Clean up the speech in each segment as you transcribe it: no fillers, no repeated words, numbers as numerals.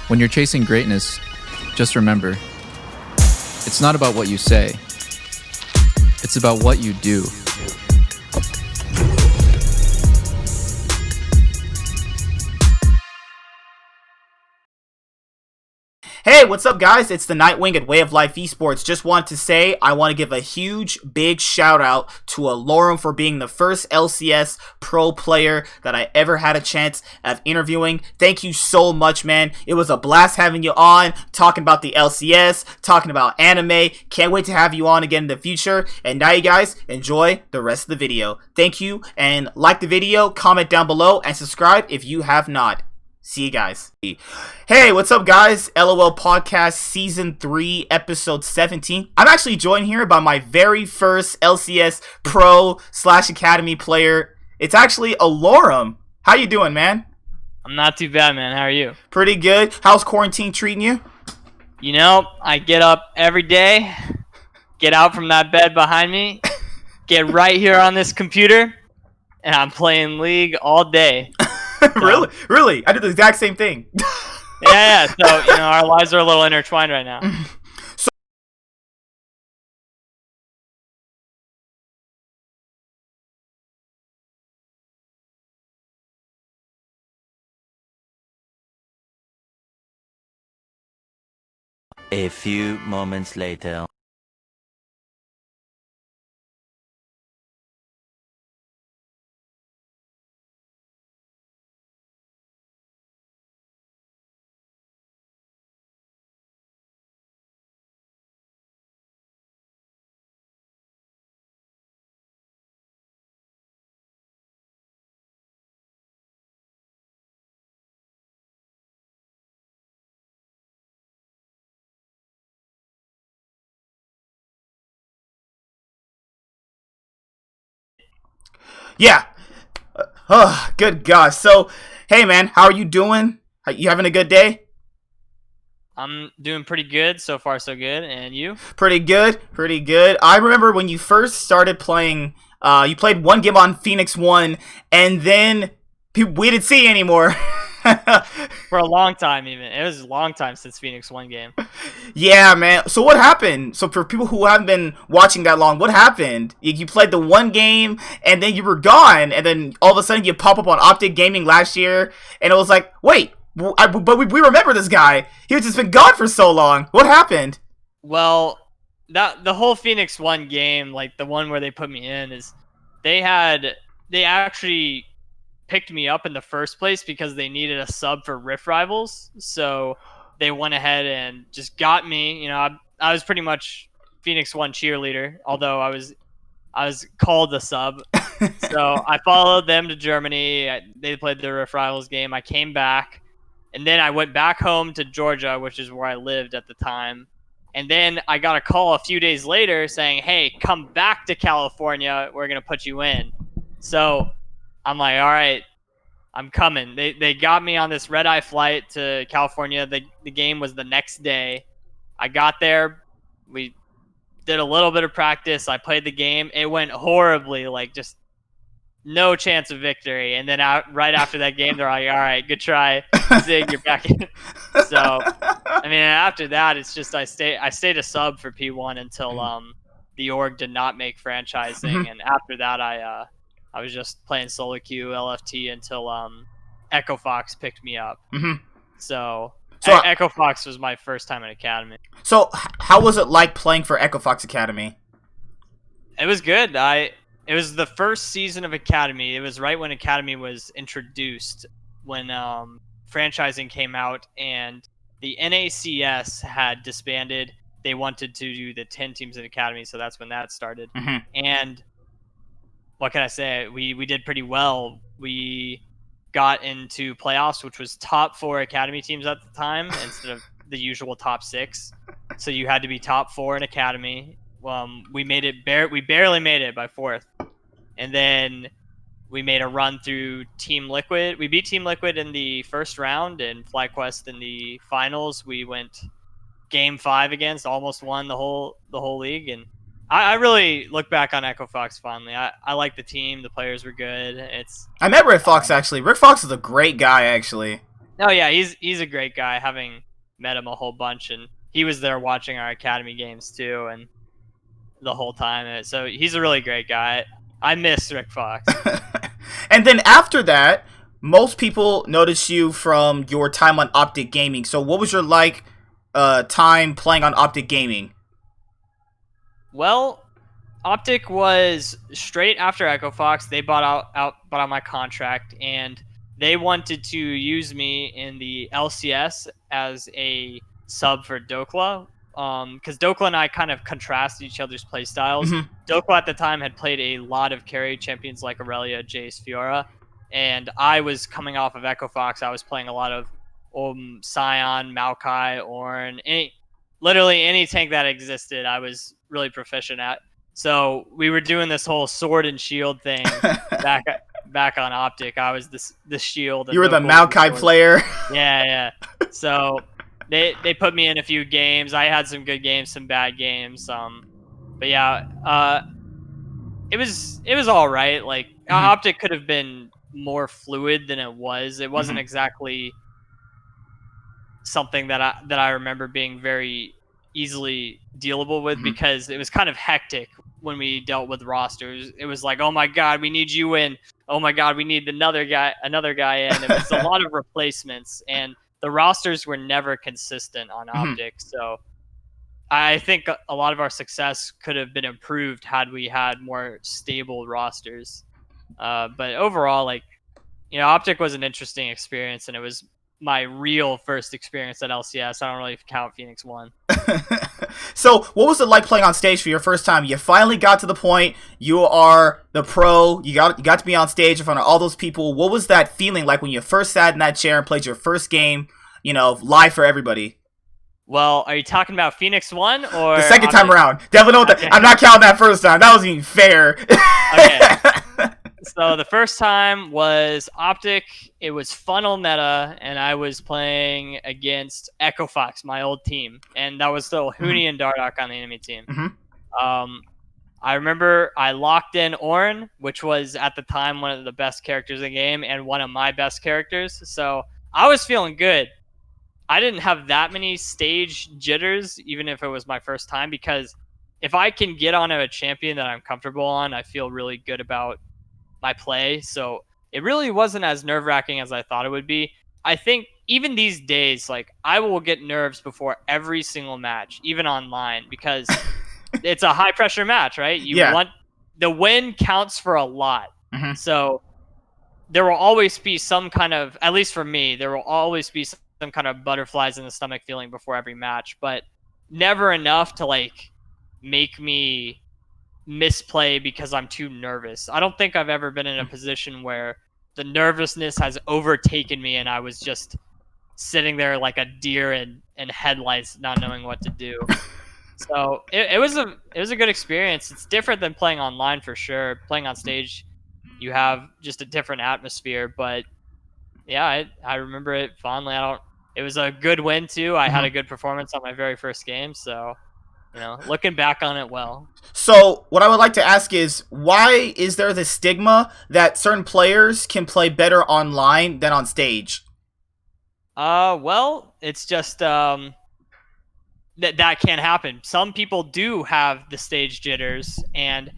When you're chasing greatness, just remember, it's not about what you say, it's about what you do. Hey, what's up guys? It's the Nightwing at Way of Life Esports. Just want to say I want to give a huge, big shout out to Alorum for being the first LCS pro player that I ever had a chance of interviewing. Thank you so much, man. It was a blast having you on, talking about the LCS, talking about anime. Can't wait to have you on again in the future. And now you guys, enjoy the rest of the video. Thank you, and like the video, comment down below, and subscribe if you have not. See you guys. Hey, what's up guys? LOL Podcast Season 3, Episode 17. I'm actually joined here by my very first LCS Pro / Academy player. It's actually Alorum. How you doing, man? I'm not too bad, man. How are you? Pretty good. How's quarantine treating you? You know, I get up every day, get out from that bed behind me, get right here on this computer, and I'm playing League all day. Really? I did the exact same thing. Yeah. So, you know, our lives are a little intertwined right now. A few moments later. Yeah. Oh, good gosh. So, hey man, how are you doing? You having a good day? I'm doing pretty good. So far, so good. And you? Pretty good. I remember when you first started playing, you played one game on Phoenix 1, and then we didn't see you anymore. For a long time, even. It was a long time since Phoenix 1 game. Yeah, man. So what happened? So for people who haven't been watching that long, what happened? You played the one game, and then you were gone, and then all of a sudden you pop up on Optic Gaming last year, and it was like, wait, but we remember this guy. He's just been gone for so long. What happened? Well, the whole Phoenix 1 game, like the one where they put me in, is they actually picked me up in the first place because they needed a sub for Rift Rivals. So they went ahead and just got me. You know, I was pretty much Phoenix 1 cheerleader, although I was called the sub. So I followed them to Germany. They played the Rift Rivals game. I came back, and then I went back home to Georgia, which is where I lived at the time. And then I got a call a few days later saying, hey, come back to California. We're going to put you in. So I'm like, all right, I'm coming. They got me on this red-eye flight to California. The game was the next day. I got there. We did a little bit of practice. I played the game. It went horribly, like just no chance of victory. And then right after that game, they're like, all right, good try. Zig, you're back in. So, I mean, after that, it's just I stayed a sub for P1 until the org did not make franchising. And after that, I was just playing solo queue, LFT until Echo Fox picked me up. So Echo Fox was my first time in Academy. So how was it like playing for Echo Fox Academy? It was good. It was the first season of Academy. It was right when Academy was introduced, when franchising came out and the NACS had disbanded. They wanted to do the 10 teams in Academy, so that's when that started. And what can I say? We did pretty well. We got into playoffs, which was top 4 Academy teams at the time instead of the usual top 6. So you had to be top 4 in Academy. We made it. We barely made it by 4th, and then we made a run through Team Liquid. We beat Team Liquid in the first round, and FlyQuest in the finals. We went Game 5 against, almost won the whole league, and I really look back on Echo Fox fondly. I like the team. The players were good. I met Rick Fox, actually. Rick Fox is a great guy, actually. Oh yeah, he's a great guy. Having met him a whole bunch, and he was there watching our academy games too, and the whole time. So he's a really great guy. I miss Rick Fox. And then after that, most people notice you from your time on Optic Gaming. So what was your time playing on Optic Gaming? Well, Optic was straight after Echo Fox. They bought out my contract, and they wanted to use me in the LCS as a sub for Dokla. Because Dokla and I kind of contrasted each other's play styles. Mhm. Dokla at the time had played a lot of carry champions like Aurelia, Jace, Fiora, and I was coming off of Echo Fox. I was playing a lot of Sion, Maokai, Ornn, literally any tank that existed. I was really proficient at. So we were doing this whole sword and shield thing back on Optic. I was the shield. And You were the Dokla was Maokai sword. player. Yeah. So they put me in a few games. I had some good games, some bad games. But yeah, it was all right. Like Optic could have been more fluid than it was. It wasn't exactly something that I remember being very easily dealable with because it was kind of hectic when we dealt with rosters. It was like, oh my god, we need you in. Oh my god, we need another guy in. It was a lot of replacements, and the rosters were never consistent on Optic. So I think a lot of our success could have been improved had we had more stable rosters. But overall, Optic was an interesting experience, and it was my real first experience at LCS. I don't really count Phoenix 1. So, what was it like playing on stage for your first time? You finally got to the point. You are the pro. You got to be on stage in front of all those people. What was that feeling like when you first sat in that chair and played your first game, live for everybody? Well, are you talking about Phoenix 1 or the second time around? Definitely. Okay. I'm not counting that first time. That wasn't even fair. Okay. So the first time was Optic. It was funnel meta, and I was playing against Echo Fox, my old team, and that was still Huni and Dardoch on the enemy team. I remember I locked in Ornn, which was at the time one of the best characters in the game and one of my best characters. So I was feeling good. I didn't have that many stage jitters, even if it was my first time, because if I can get onto a champion that I'm comfortable on, I feel really good about my play. So it really wasn't as nerve-wracking as I thought it would be. I think even these days, I will get nerves before every single match, even online, because it's a high-pressure match, right? You want the win counts for a lot. So there will always be some kind of, at least for me, there will always be some kind of butterflies in the stomach feeling before every match, but never enough to make me misplay because I'm too nervous. I don't think I've ever been in a position where the nervousness has overtaken me and I was just sitting there like a deer in headlights, not knowing what to do. So it was a good experience. It's different than playing online for sure. Playing on stage, you have just a different atmosphere. But yeah, I remember it fondly. It was a good win too. I had a good performance on my very first game, so looking back on it well. So what I would like to ask is, why is there this stigma that certain players can play better online than on stage? Well, it's just that can't happen. Some people do have the stage jitters, and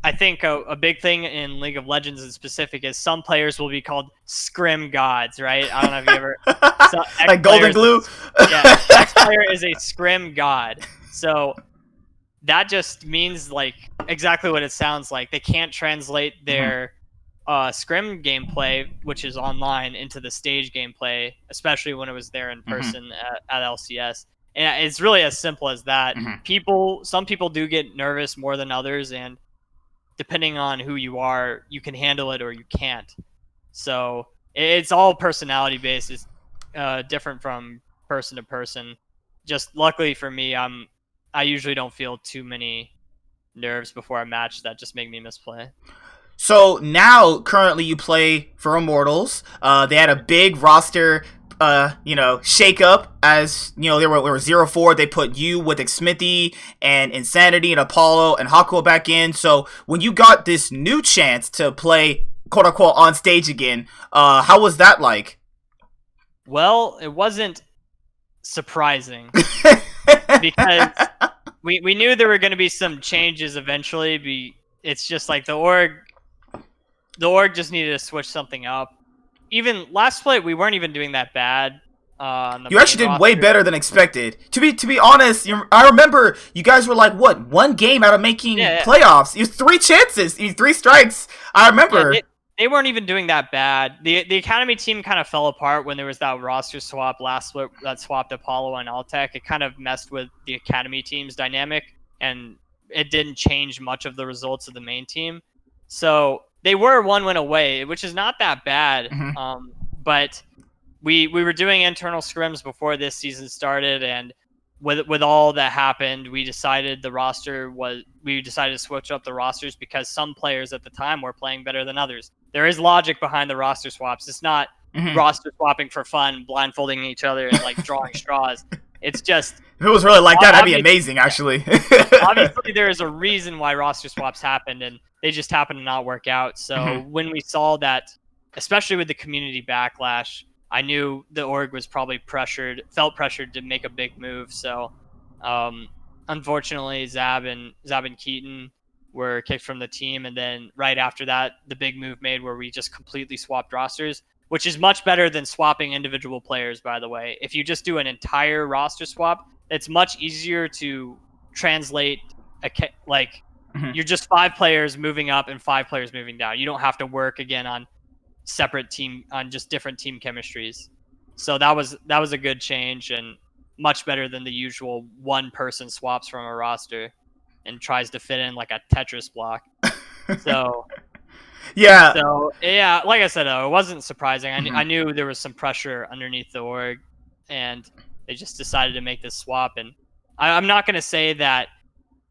I think a big thing in League of Legends in specific is some players will be called scrim gods, right? I don't know if you ever like Golden Glue. Yeah, X player is a scrim god. So that just means exactly what it sounds like. They can't translate their scrim gameplay, which is online, into the stage gameplay, especially when it was there in person at LCS. And it's really as simple as that. Some people do get nervous more than others, and depending on who you are, you can handle it or you can't. So it's all personality based. It's different from person to person. Just luckily for me, I usually don't feel too many nerves before a match that just make me misplay. So now, currently, you play for Immortals. They had a big roster, shake up. As they were 0-4. They put you with Xmithy and Insanity and Apollo and Hakuo back in. So when you got this new chance to play, quote unquote, on stage again, how was that like? Well, it wasn't surprising because we knew there were going to be some changes eventually. It's just like the org just needed to switch something up. Even last split, we weren't even doing that bad. On the You actually main did way roster. better than expected. To be honest, I remember you guys were like, what, one game out of making playoffs? It was 3 chances, 3 strikes. I remember. Yeah, they weren't even doing that bad. The Academy team kind of fell apart when there was that roster swap last split that swapped Apollo and Altec. It kind of messed with the Academy team's dynamic, and it didn't change much of the results of the main team. So they were 1 win away, which is not that bad. Mm-hmm. But we were doing internal scrims before this season started, and with all that happened, we decided to switch up the rosters because some players at the time were playing better than others. There is logic behind the roster swaps. It's not roster swapping for fun, blindfolding each other and like drawing straws. It's just, if it was really like that, that'd be amazing, actually. Obviously, there is a reason why roster swaps happened, and they just happened to not work out. So when we saw that, especially with the community backlash, I knew the org was probably felt pressured to make a big move. So, unfortunately, Zab and Keaton were kicked from the team, and then right after that, the big move made where we just completely swapped rosters, which is much better than swapping individual players. By the way, if you just do an entire roster swap, it's much easier to translate. You're just 5 players moving up and 5 players moving down. You don't have to work again on just different team chemistries. So that was a good change and much better than the usual one person swaps from a roster and tries to fit in like a Tetris block. So yeah, like I said, it wasn't surprising. I knew there was some pressure underneath the org, and they just decided to make this swap. And I'm not going to say that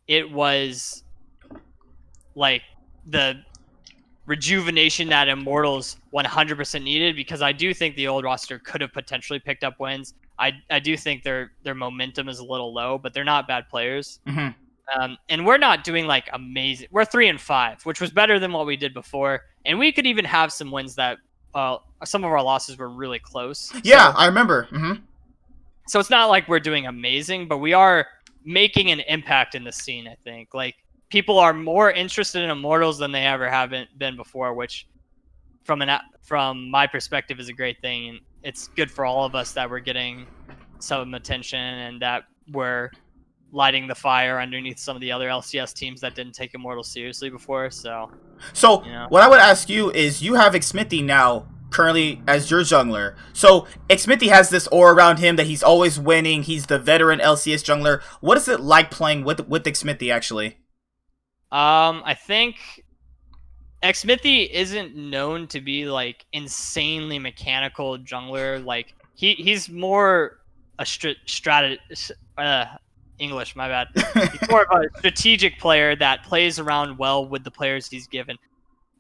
it was like the rejuvenation that Immortals 100% needed, because I do think the old roster could have potentially picked up wins. I do think their momentum is a little low, but they're not bad players. And we're not doing like amazing. We're 3-5, which was better than what we did before, and we could even have some wins that some of our losses were really close. Yeah, I remember. So it's not like we're doing amazing, but we are making an impact in the scene. I think like people are more interested in Immortals than they ever have been before, which from my perspective is a great thing. And it's good for all of us that we're getting some attention and that we're lighting the fire underneath some of the other LCS teams that didn't take Immortals seriously before. So what I would ask you is, you have Xmithy now currently as your jungler. So Xmithy has this aura around him that he's always winning. He's the veteran LCS jungler. What is it like playing with Xmithy actually? I think Xmithy isn't known to be like insanely mechanical jungler. Like he's more a English, my bad. He's more of a strategic player that plays around well with the players he's given.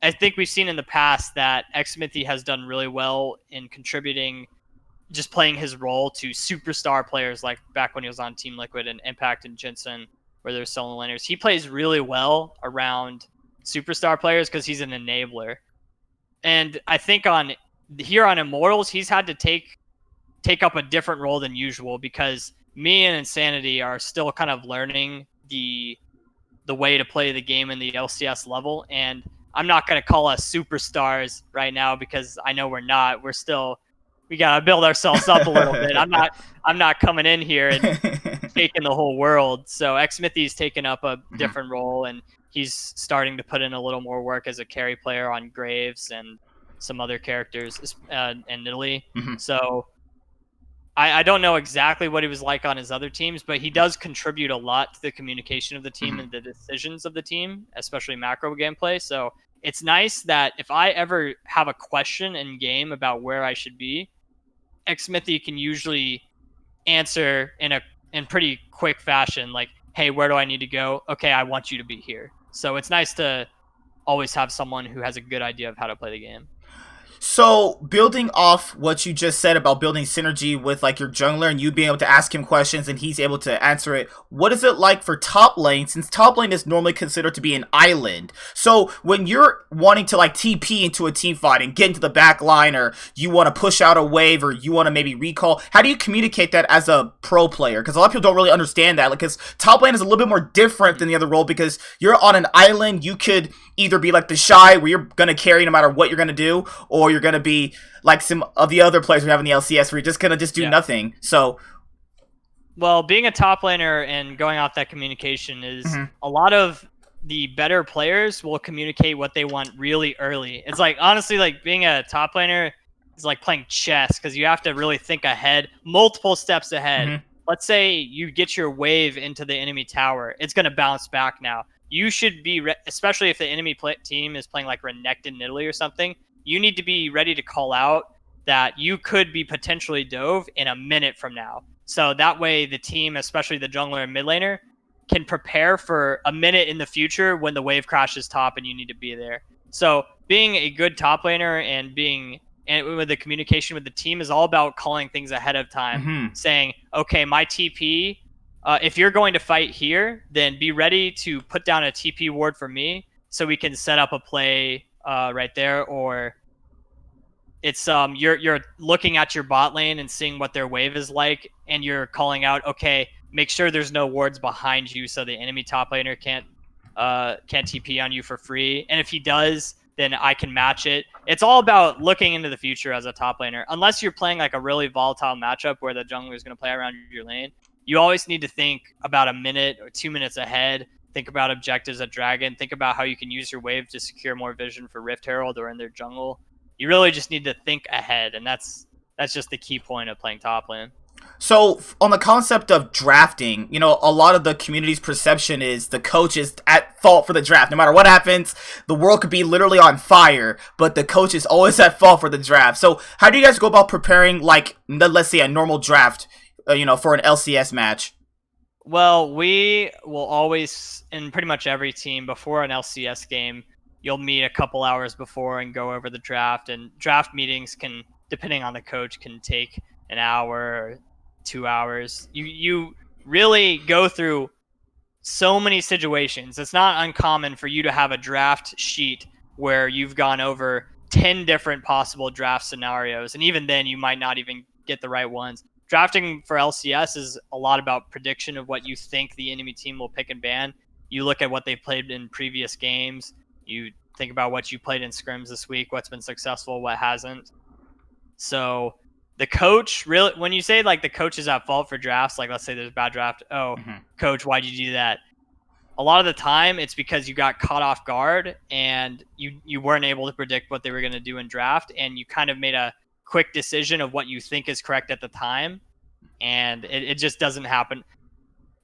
I think we've seen in the past that Xmithy has done really well in contributing, just playing his role to superstar players, like back when he was on Team Liquid and Impact and Jensen, where they're solo laners. He plays really well around superstar players because he's an enabler. And I think here on Immortals, he's had to take up a different role than usual, because me and Insanity are still kind of learning the way to play the game in the LCS level. And I'm not going to call us superstars right now, because I know we're not. We got to build ourselves up a little bit. I'm not coming in here and taking the whole world. So Xmithy's taken up a different role, and he's starting to put in a little more work as a carry player on Graves and some other characters in Italy. So I don't know exactly what he was like on his other teams, but he does contribute a lot to the communication of the team and the decisions of the team, especially macro gameplay. So it's nice that if I ever have a question in game about where I should be, Xmithy can usually answer in pretty quick fashion, like, hey, where do I need to go? Okay, I want you to be here. So it's nice to always have someone who has a good idea of how to play the game. So, building off what you just said about building synergy with like your jungler and you being able to ask him questions and he's able to answer it, what is it like for top lane, since top lane is normally considered to be an island? So, when you're wanting to like TP into a team fight and get into the back line, or you want to push out a wave, or you want to maybe recall, how do you communicate that as a pro player? Because a lot of people don't really understand that, because top lane is a little bit more different than the other role, because you're on an island. You could either be like the shy, where you're gonna carry no matter what you're gonna do, or you're gonna be like some of the other players we have in the LCS, where you're just gonna do nothing. So, well, being a top laner and going off that communication is a lot of the better players will communicate what they want really early. It's like, honestly, like being a top laner is like playing chess, because you have to really think ahead, multiple steps ahead. Let's say you get your wave into the enemy tower, it's gonna bounce back now. You should be, especially if the enemy team is playing like Renekton Italy or something, you need to be ready to call out that you could be potentially dove in a minute from now. So that way the team, especially the jungler and mid laner, can prepare for a minute in the future when the wave crashes top and you need to be there. So being a good top laner and with the communication with the team is all about calling things ahead of time, saying, okay, my TP, if you're going to fight here, then be ready to put down a TP ward for me so we can set up a play right there. Or it's you're looking at your bot lane and seeing what their wave is like, and you're calling out, okay, make sure there's no wards behind you so the enemy top laner can't TP on you for free. And if he does, then I can match it. It's all about looking into the future as a top laner. Unless you're playing like a really volatile matchup where the jungler is going to play around your lane, you always need to think about a minute or 2 minutes ahead. Think about objectives at Dragon. Think about how you can use your wave to secure more vision for Rift Herald or in their jungle. You really just need to think ahead, and that's just the key point of playing top lane. So, on the concept of drafting, you know, a lot of the community's perception is the coach is at fault for the draft. No matter what happens, the world could be literally on fire, but the coach is always at fault for the draft. So, how do you guys go about preparing, like, let's say a normal draft, for an LCS match? Well, we will always, in pretty much every team, before an LCS game, you'll meet a couple hours before and go over the draft. And draft meetings can, depending on the coach, can take an hour or 2 hours. You really go through so many situations. It's not uncommon for you to have a draft sheet where you've gone over 10 different possible draft scenarios, and even then you might not even get the right ones. Drafting for LCS is a lot about prediction of what you think the enemy team will pick and ban. You look at what they've played in previous games. You think about what you played in scrims this week, what's been successful, what hasn't. So the coach, really, when you say like the coach is at fault for drafts, like let's say there's a bad draft, coach, why'd you do that? A lot of the time it's because you got caught off guard and you weren't able to predict what they were going to do in draft, and you kind of made a quick decision of what you think is correct at the time, and it just doesn't happen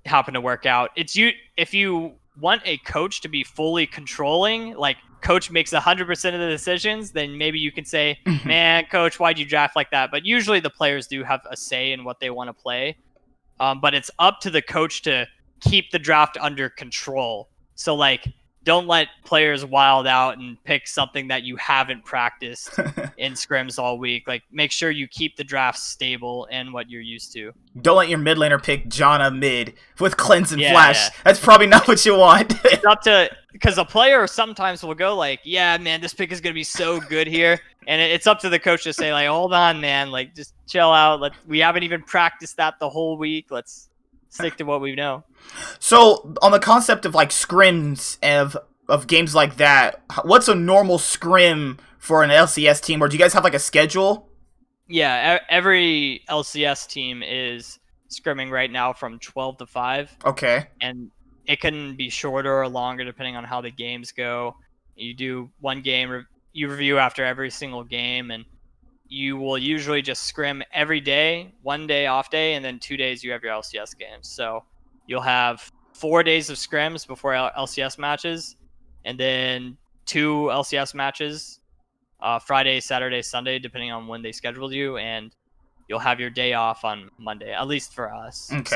to work out. If you want a coach to be fully controlling, like coach makes 100% of the decisions, then maybe you can say, man, coach, why'd you draft like that? But usually the players do have a say in what they want to play. But it's up to the coach to keep the draft under control. So like, don't let players wild out and pick something that you haven't practiced in scrims all week. Like, make sure you keep the draft stable and what you're used to. Don't let your mid laner pick Janna mid with cleanse and flash. Yeah. That's probably not what you want. It's up to, because a player sometimes will go like, yeah, man, this pick is going to be so good here. And it's up to the coach to say like, hold on, man, like just chill out. We haven't even practiced that the whole week. Let's stick to what we know. So, on the concept of like scrims of games like that, what's a normal scrim for an LCS team? Or do you guys have like a schedule? Yeah, every LCS team is scrimming right now from 12 to 5. Okay. And it can be shorter or longer depending on how the games go. You do one game, you review after every single game, and you will usually just scrim every day, 1 day off day, and then 2 days you have your LCS games. So you'll have 4 days of scrims before LCS matches, and then 2 LCS matches, Friday, Saturday, Sunday, depending on when they scheduled you, and you'll have your day off on Monday, at least for us. Okay.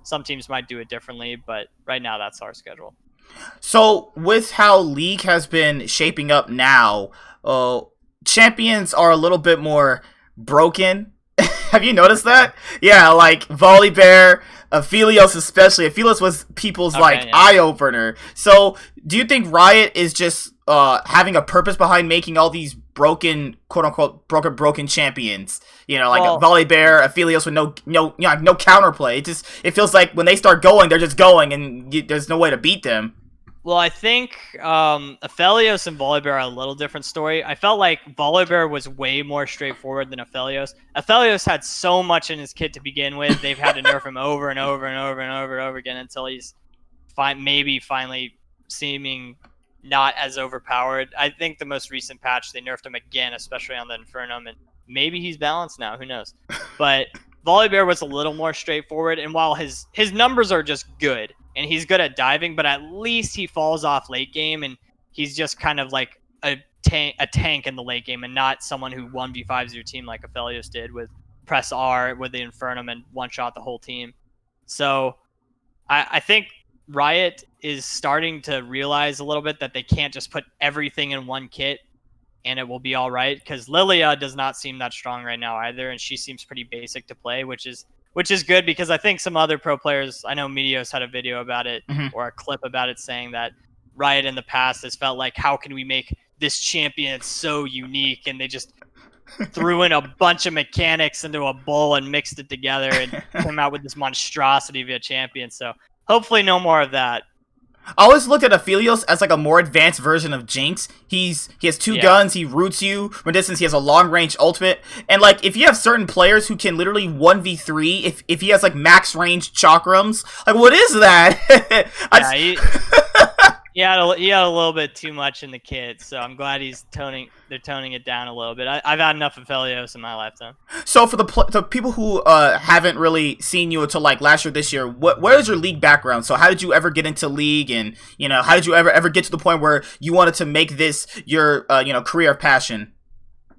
Some teams might do it differently, but right now that's our schedule. So with how League has been shaping up now, champions are a little bit more broken. Have you noticed that? Yeah, like Volibear, Aphelios especially. Aphelios was people's eye opener. So, do you think Riot is just having a purpose behind making all these broken, quote unquote, broken champions? Like Volibear, Aphelios with no counterplay. It feels like when they start going, they're just going, and there's no way to beat them. Well, I think Aphelios and Volibear are a little different story. I felt like Volibear was way more straightforward than Aphelios. Aphelios had so much in his kit to begin with. They've had to nerf him over and over and over and over and over again until he's finally seeming not as overpowered. I think the most recent patch, they nerfed him again, especially on the Infernum, and maybe he's balanced now. Who knows? But Volibear was a little more straightforward, and while his numbers are just good, and he's good at diving, but at least he falls off late game, and he's just kind of like a tank in the late game, and not someone who 1v5s your team like Aphelios did with press R with the Infernum and one-shot the whole team. So I think Riot is starting to realize a little bit that they can't just put everything in one kit and it will be all right, because Lilia does not seem that strong right now either, and she seems pretty basic to play, which is good, because I think some other pro players, I know Meteos had a video about it, or a clip about it, saying that Riot in the past has felt like, how can we make this champion so unique, and they just threw in a bunch of mechanics into a bowl and mixed it together and came out with this monstrosity of a champion. So hopefully no more of that. I always looked at Aphelios as like a more advanced version of Jinx. He has two guns, he roots you from distance, he has a long range ultimate, and like if you have certain players who can literally 1v3, if he has like max range chakrams, like what is that? He had a little bit too much in the kit, so I'm glad they're toning it down a little bit. I've had enough of Aphelios in my lifetime. So for the people who haven't really seen you until like last year, this year, what is your League background? So how did you ever get into League, and how did you ever get to the point where you wanted to make this your career of passion?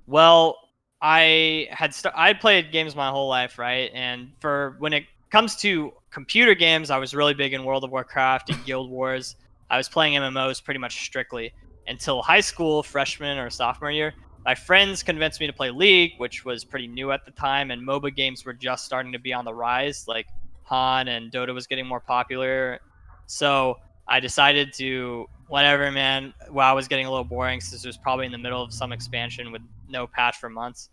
Well, I played games my whole life, right? And when it comes to computer games, I was really big in World of Warcraft and Guild Wars. I was playing MMOs pretty much strictly until high school, freshman or sophomore year. My friends convinced me to play League, which was pretty new at the time, and MOBA games were just starting to be on the rise. Like Han and Dota was getting more popular. So I decided to, whatever, man. WoW was getting a little boring since it was probably in the middle of some expansion with no patch for months.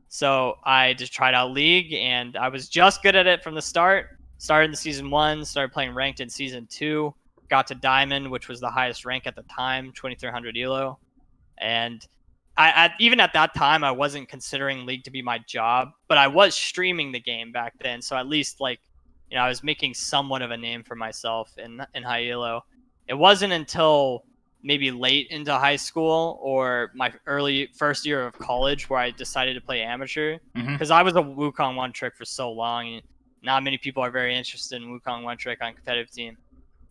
So I just tried out League, and I was just good at it from the start. Started in Season 1, started playing Ranked in Season 2. Got to Diamond, which was the highest rank at the time, 2300 elo. And even at that time, I wasn't considering League to be my job, but I was streaming the game back then. So at least I was making somewhat of a name for myself in high elo. It wasn't until maybe late into high school or my early first year of college where I decided to play amateur, because I was a Wukong one trick for so long. And not many people are very interested in Wukong one trick on competitive team.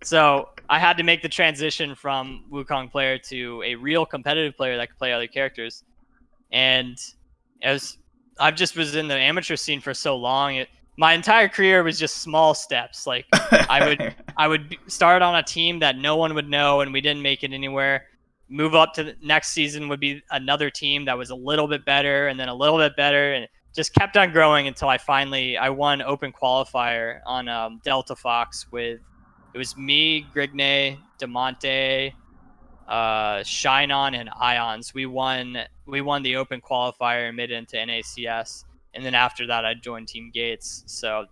So I had to make the transition from Wukong player to a real competitive player that could play other characters. And I've just was in the amateur scene for so long. My entire career was just small steps. Like I would start on a team that no one would know, and we didn't make it anywhere. Move up to the next season would be another team that was a little bit better, and then a little bit better, and it just kept on growing until I won Open Qualifier on Delta Fox with. It was me, Grignay, Demonte, Shinon, and Ions. We won the Open Qualifier and made it into NACS. And then after that, I joined Team Gates. So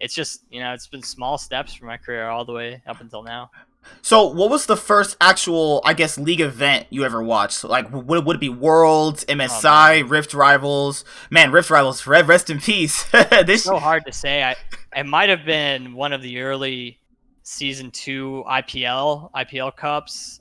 it's just, it's been small steps for my career all the way up until now. So what was the first actual, I guess, League event you ever watched? Like, would it be Worlds, MSI, Rift Rivals? Man, Rift Rivals, rest in peace. It's so hard to say. It might have been one of the early Season 2 IPL Cups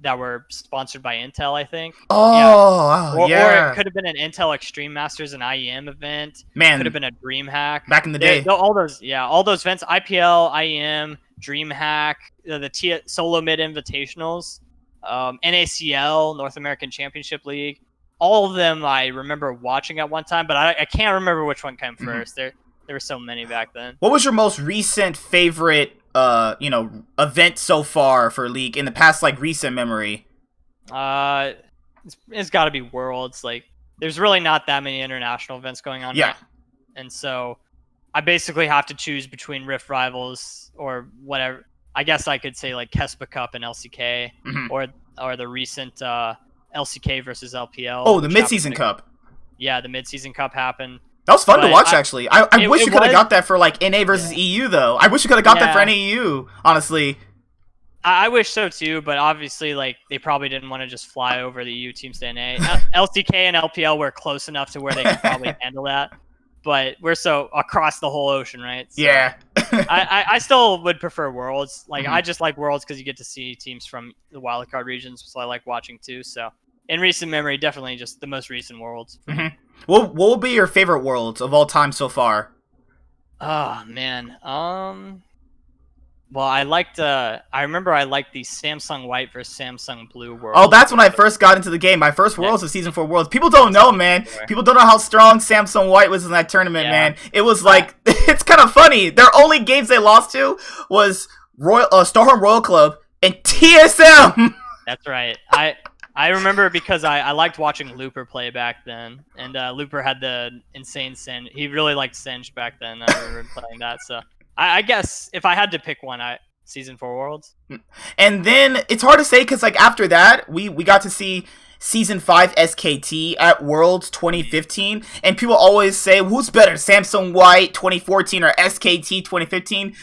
that were sponsored by Intel, I think. Oh, yeah. Or it could have been an Intel Extreme Masters and IEM event. Man. It could have been a DreamHack. Back in the day. All those events, IPL, IEM, DreamHack, the Solo Mid Invitationals, NACL, North American Championship League. All of them I remember watching at one time, but I can't remember which one came first. There were so many back then. What was your most recent favorite event so far for League in the past, like, recent memory? I it's got to be Worlds. Like, there's really not that many international events going on. Yeah. Now. And so I basically have to choose between Rift Rivals or whatever. I guess I could say like Kespa Cup and LCK, or the recent LCK versus LPL. Oh, the Mid-Season Cup. Yeah, the Mid-Season Cup happened. That was fun to watch, actually. I wish you could have got that for like NA versus EU, though. I wish you could have got that for NAU, honestly. I wish so too, but obviously, like, they probably didn't want to just fly over the EU teams to NA. LCK and LPL were close enough to where they could probably handle that, but we're so across the whole ocean, right? So yeah. I still would prefer Worlds. Like, I just like Worlds because you get to see teams from the wildcard regions, so I like watching too. So in recent memory, definitely just the most recent Worlds. What would be your favorite Worlds of all time so far? Oh man, well, I remember I liked the Samsung White versus Samsung Blue World. Oh, that's when I first got into the game. My first Worlds was Season 4 Worlds. People don't know, man. People don't know how strong Samsung White was in that tournament, man. It was like, it's kind of funny. Their only games they lost to was Starhorn Royal Club and TSM. That's right. I remember because I liked watching Looper play back then, and Looper had the insane Singed. He really liked Singed back then. I remember playing that, so I guess if I had to pick one, Season 4 Worlds. And then it's hard to say because like after that, we got to see Season 5 SKT at Worlds 2015, and people always say, who's better, Samsung White 2014 or SKT 2015?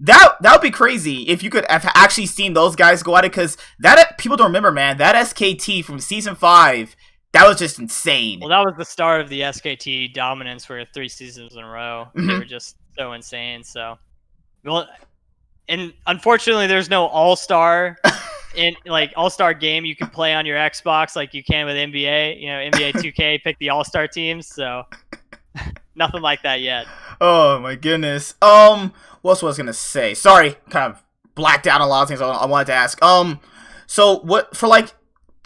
That would be crazy if you could have actually seen those guys go at it, because that people don't remember, man. That SKT from Season 5, that was just insane. Well, that was the start of the SKT dominance for 3 seasons in a row. They were just so insane. So, well, and unfortunately, there's no all-star in like all-star game you can play on your Xbox like you can with NBA. You know, NBA 2K pick the all-star teams, so nothing like that yet. Oh my goodness. What else was I gonna say? Sorry, kind of blacked out on a lot of things I wanted to ask. So what for like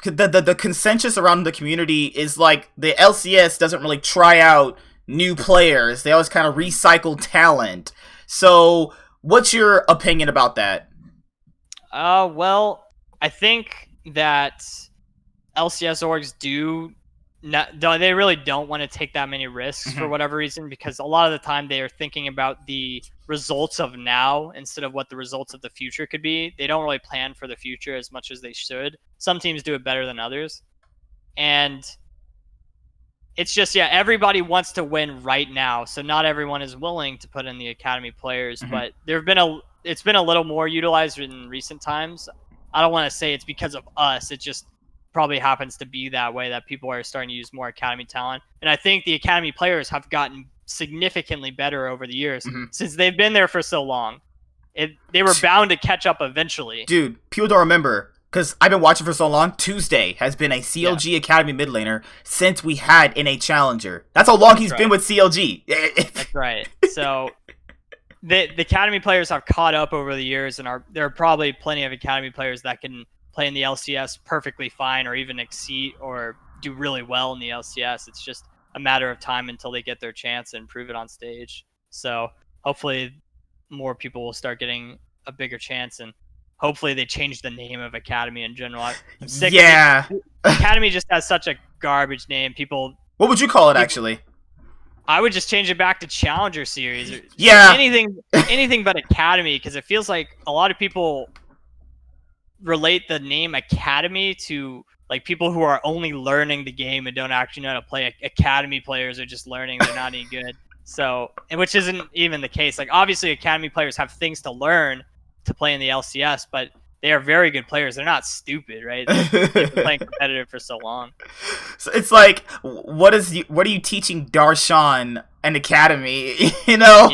the consensus around the community is like the LCS doesn't really try out new players. They always kind of recycle talent. So what's your opinion about that? Well, I think that LCS orgs they really don't want to take that many risks for whatever reason, because a lot of the time they are thinking about the results of now instead of what the results of the future could be. They don't really plan for the future as much as they should. Some teams do it better than others. And it's just, everybody wants to win right now. So not everyone is willing to put in the academy players, but it's been a little more utilized in recent times. I don't want to say it's because of us. It just probably happens to be that way, that people are starting to use more academy talent. And I think the academy players have gotten significantly better over the years since they've been there for so long. They were bound to catch up eventually. Dude, people don't remember, because I've been watching for so long. Tuesday has been a CLG Academy mid laner since we had NA Challenger. That's how long he's been with CLG. That's right. So the academy players have caught up over the years, and there are probably plenty of academy players that can play in the LCS perfectly fine, or even exceed or do really well in the LCS. It's just a matter of time until they get their chance and prove it on stage. So hopefully more people will start getting a bigger chance, and hopefully they change the name of academy in general. I'm sick of it. Academy just has such a garbage name. What would you call it, actually? I would just change it back to Challenger Series. Anything but Academy, because it feels like a lot of people relate the name Academy to like people who are only learning the game and don't actually know how to play. Academy players are just learning; they're not any good. So, which isn't even the case. Like, obviously, Academy players have things to learn to play in the LCS, but they are very good players. They're not stupid, right? They've been playing competitive for so long. So it's like, what are you teaching Darshan an academy? You know?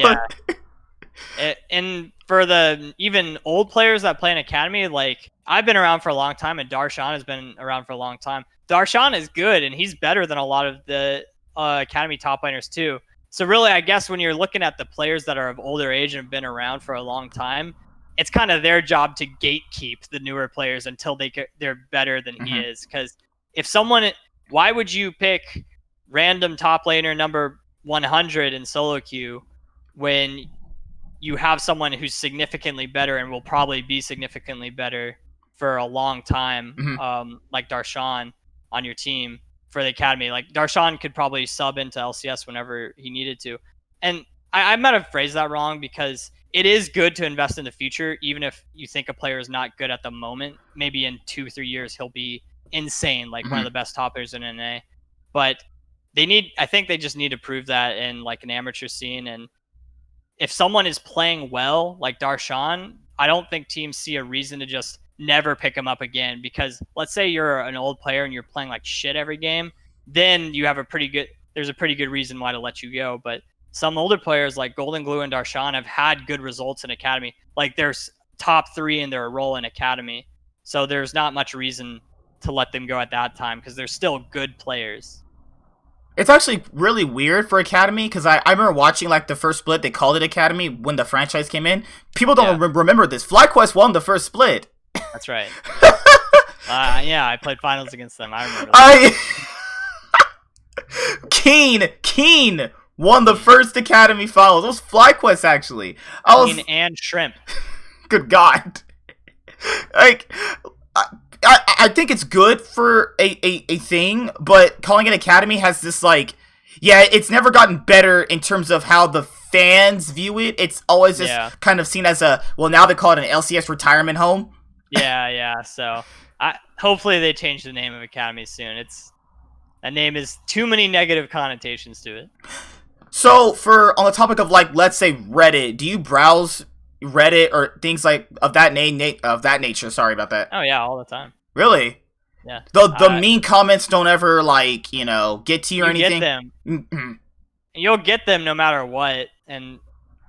Yeah. And for the even old players that play in academy, like, I've been around for a long time, and Darshan has been around for a long time. Darshan is good, and he's better than a lot of the academy top laners too. So really, I guess when you're looking at the players that are of older age and have been around for a long time, it's kind of their job to gatekeep the newer players until they're better than he is. Because why would you pick random top laner number 100 in solo queue when you have someone who's significantly better and will probably be significantly better for a long time, like Darshan? on your team for the academy. Like Darshan could probably sub into LCS whenever he needed to. And I might have phrased that wrong because it is good to invest in the future, even if you think a player is not good at the moment. Maybe in 2-3 years he'll be insane, like one of the best top players in NA. But I think they just need to prove that in like an amateur scene. And if someone is playing well, like Darshan, I don't think teams see a reason to just never pick him up again. Because let's say you're an old player and you're playing like shit every game, then you have there's a pretty good reason why to let you go. But some older players like Golden Glue and Darshan have had good results in academy. Like there's top 3 in their role in academy. So there's not much reason to let them go at that time because they're still good players. It's actually really weird for Academy because I remember watching like the first split. They called it Academy when the franchise came in. People don't remember this. FlyQuest won the first split. That's right. Yeah, I played finals against them. I remember that. Keen won the first Academy finals. It was FlyQuest actually. Keen and Shrimp. Good God. Like, I think it's good for a thing, but calling it Academy has this like, yeah, it's never gotten better in terms of how the fans view it. It's always just kind of seen as now they call it an LCS retirement home. Yeah. So hopefully they change the name of Academy soon. That name is too many negative connotations to it. So on the topic of like, let's say Reddit, do you browse Reddit or things like of that nature? Sorry about that. Oh yeah, all the time. Really? Yeah. The mean comments don't ever like, get to you or anything. Get them. You'll get them no matter what. And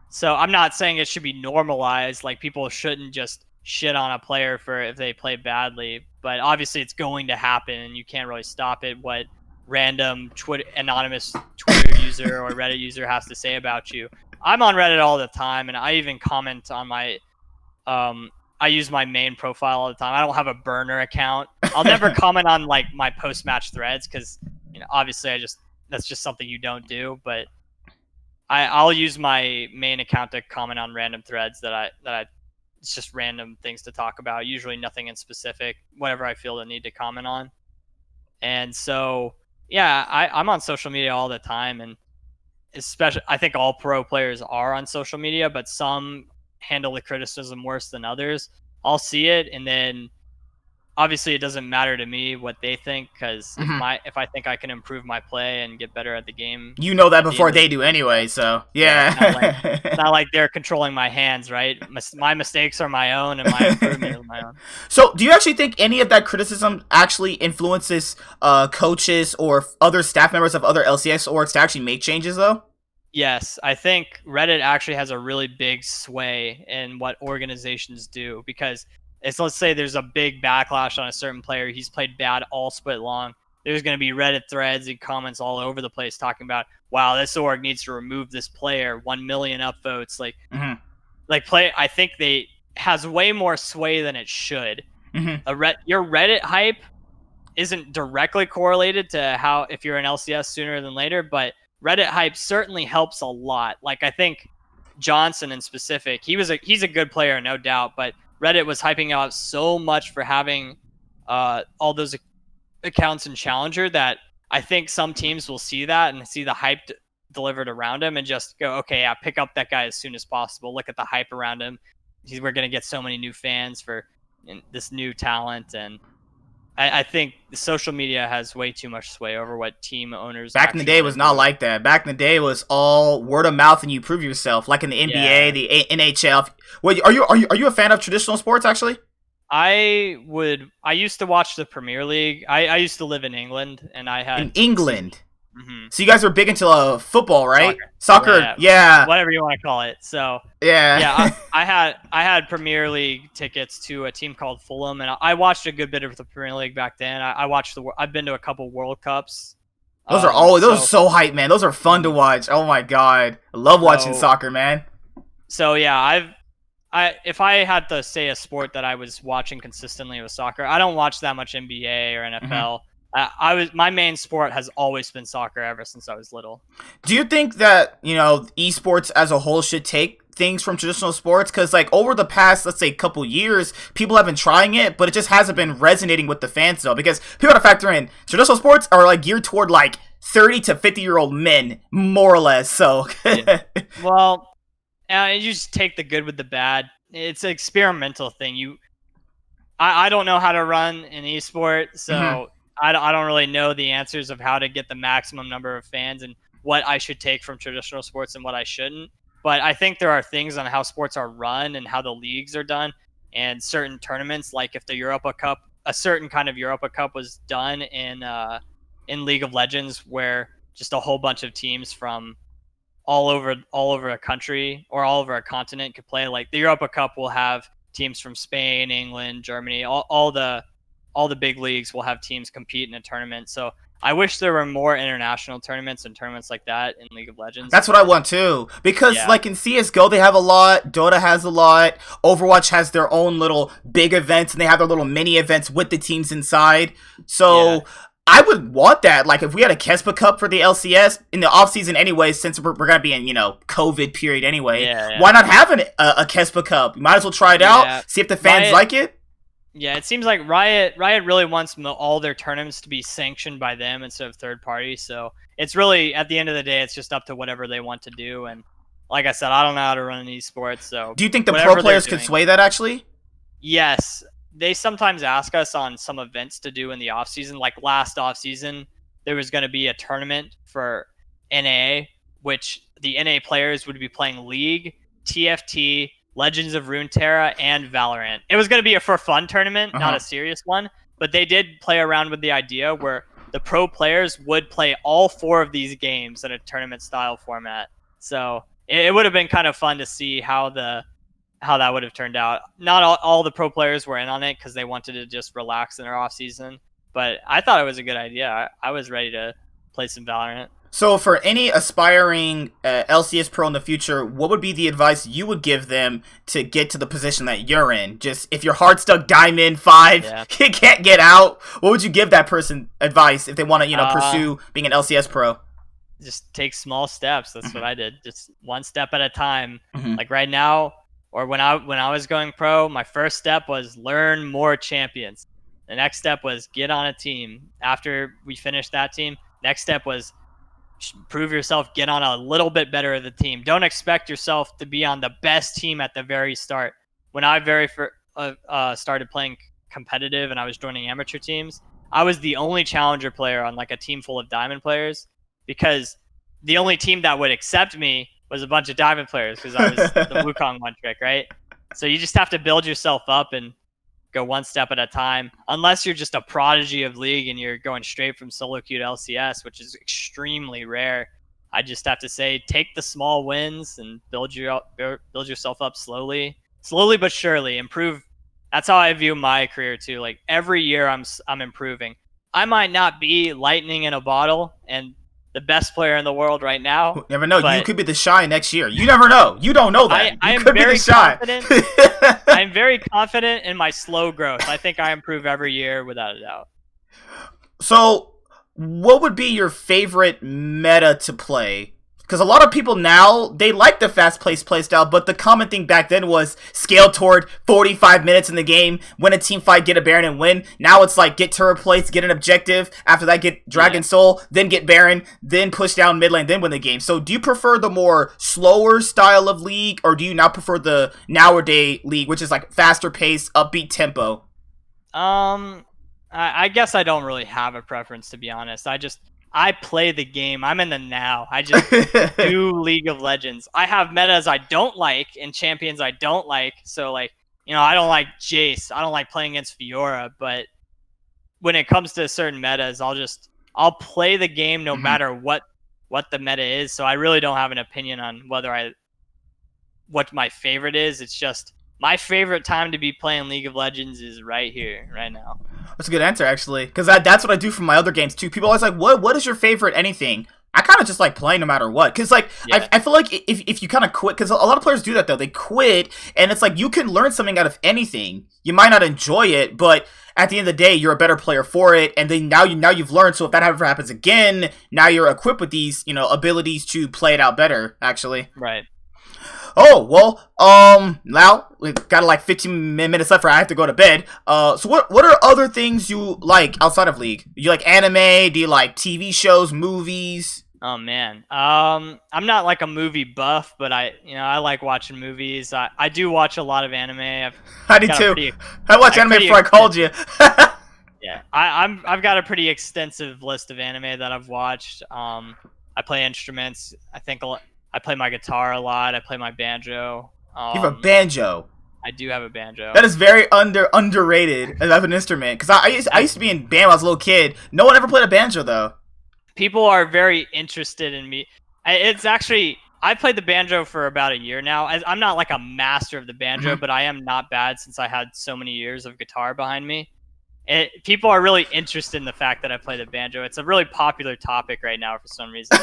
so I'm not saying it should be normalized. Like people shouldn't just shit on a player for if they play badly, but obviously it's going to happen and you can't really stop it. What random anonymous Twitter user or Reddit user has to say about you. I'm on Reddit all the time, and I even comment on my I use my main profile all the time. I don't have a burner account. I'll never comment on like my post-match threads because obviously that's just something you don't do. But I'll use my main account to comment on random threads it's just random things to talk about. Usually nothing in specific, whatever I feel the need to comment on. And so yeah, I'm on social media all the time, and especially I think all pro players are on social media, but some handle the criticism worse than others. I'll see it, and then obviously it doesn't matter to me what they think because if I think I can improve my play and get better at the game, that before they do anyway. So yeah, not like they're controlling my hands, right? My mistakes are my own, and my improvement is my own. So do you actually think any of that criticism actually influences coaches or other staff members of other LCS orgs to actually make changes though? Yes, I think Reddit actually has a really big sway in what organizations do because let's say there's a big backlash on a certain player. He's played bad all split long. There's going to be Reddit threads and comments all over the place talking about, wow, this org needs to remove this player, 1 million upvotes. I think they has way more sway than it should. Your Reddit hype isn't directly correlated to how if you're an LCS sooner than later, but Reddit hype certainly helps a lot. Like I think Johnson in specific, he's a good player, no doubt, but Reddit was hyping out so much for having all those accounts in Challenger that I think some teams will see that and see the hype delivered around him and just go, okay, yeah, pick up that guy as soon as possible. Look at the hype around him. We're going to get so many new fans for this new talent. And I think the social media has way too much sway over what team owners. Back in the day was not like that. Back in the day was all word of mouth and you prove yourself, like in the NBA, the NHL. Wait, are you a fan of traditional sports actually? I used to watch the Premier League. I used to live in England, and I had in England. So you guys were big into football, right? Soccer, yeah. Whatever you want to call it. So yeah. I had Premier League tickets to a team called Fulham, and I watched a good bit of the Premier League back then. I've been to a couple World Cups. Those are so hype, man. Those are fun to watch. Oh my god, I love watching soccer, man. So yeah, if I had to say a sport that I was watching consistently, it was soccer. I don't watch that much NBA or NFL. My main sport has always been soccer ever since I was little. Do you think that esports as a whole should take things from traditional sports? Because like over the past, let's say, couple years, people have been trying it, but it just hasn't been resonating with the fans though. Because people gotta factor in traditional sports are like geared toward like 30 to 50-year-old men, more or less. So, Well, you just take the good with the bad. It's an experimental thing. I don't know how to run an esport, so I don't really know the answers of how to get the maximum number of fans and what I should take from traditional sports and what I shouldn't. But I think there are things on how sports are run and how the leagues are done, and certain tournaments, like if the Europa Cup, a certain kind of Europa Cup was done in League of Legends, where just a whole bunch of teams from all over a country or all over a continent could play. Like the Europa Cup will have teams from Spain, England, Germany, all the big leagues will have teams compete in a tournament. So I wish there were more international tournaments and tournaments like that in League of Legends. That's what I want too. Because like in CSGO, they have a lot. Dota has a lot. Overwatch has their own little big events, and they have their little mini events with the teams inside. So I would want that. Like if we had a Kespa Cup for the LCS in the off season anyway, since we're going to be in, COVID period anyway, why not have a Kespa Cup? You might as well try it out, see if the fans like it. Yeah, it seems like Riot really wants all their tournaments to be sanctioned by them instead of third party. So it's really, at the end of the day, it's just up to whatever they want to do. And like I said, I don't know how to run an esports. So do you think the pro players could sway that actually? Yes, they sometimes ask us on some events to do in the off season. Like last off season, there was going to be a tournament for NA, which the NA players would be playing League, TFT, Legends of Runeterra, and Valorant. It was going to be a for fun tournament, not a serious one, but they did play around with the idea where the pro players would play all 4 of these games in a tournament style format. So it would have been kind of fun to see how that would have turned out. Not all the pro players were in on it because they wanted to just relax in their off season, but I thought it was a good idea. I was ready to play some Valorant. So for any aspiring LCS pro in the future, what would be the advice you would give them to get to the position that you're in? Just if your heart stuck Diamond 5, you can't get out, what would you give that person advice if they want to, pursue being an LCS pro? Just take small steps. That's what I did. Just one step at a time. Like right now, or when I was going pro, my first step was learn more champions. The next step was get on a team. After we finished that team, next step was prove yourself, get on a little bit better of the team. Don't expect yourself to be on the best team at the very start. When I started playing competitive and I was joining amateur teams, I was the only challenger player on like a team full of diamond players, because the only team that would accept me was a bunch of diamond players because I was the Wukong one trick, right? So you just have to build yourself up and go one step at a time, unless you're just a prodigy of League and you're going straight from solo queue to LCS, which is extremely rare. I just have to say, take the small wins and build yourself up slowly but surely. Improve. That's how I view my career too. Like every year I'm improving. I might not be lightning in a bottle and the best player in the world right now. You never know. You could be the Shy next year. You never know. You don't know that. I am could be very the Shy. confident. I'm very confident in my slow growth. I think I improve every year without a doubt. So, what would be your favorite meta to play? Because a lot of people now, they like the fast-paced playstyle, but the common thing back then was scale toward 45 minutes in the game, win a team fight, get a Baron, and win. Now it's like get turret plates, get an objective, after that get Dragon Soul, then get Baron, then push down mid lane, then win the game. So do you prefer the more slower style of League, or do you now prefer the nowadays League, which is like faster pace, upbeat tempo? I guess I don't really have a preference, to be honest. I play the game. I'm in the now. I just do League of Legends. I have metas I don't like and champions I don't like. So, like, I don't like Jace. I don't like playing against Fiora. But when it comes to certain metas, I'll play the game no matter what the meta is. So I really don't have an opinion on what my favorite is. It's just my favorite time to be playing League of Legends is right here, right now. That's a good answer, actually, because that's what I do for my other games too. People always like, what is your favorite anything? I kind of just like playing no matter what, because like I feel like if you kind of quit, because a lot of players do that though, they quit, and it's like you can learn something out of anything. You might not enjoy it, but at the end of the day, you're a better player for it, and then now you've learned. So if that ever happens again, now you're equipped with these abilities to play it out better. Actually, right. Oh, well, now we've got like 15 minutes left for I have to go to bed. So what are other things you like outside of League? Do you like anime? Do you like TV shows, movies? Oh man, I'm not like a movie buff, but I like watching movies. I do watch a lot of anime. I do too. I watched anime before I called you. Yeah, I've got a pretty extensive list of anime that I've watched. I play instruments. I play my guitar a lot. I play my banjo. You have a banjo. I do have a banjo. That is very underrated as an instrument. Because I used to be in band when I was a little kid. No one ever played a banjo though. People are very interested in me. I played the banjo for about a year now. I'm not like a master of the banjo, but I am not bad since I had so many years of guitar behind me. People are really interested in the fact that I play the banjo. It's a really popular topic right now for some reason.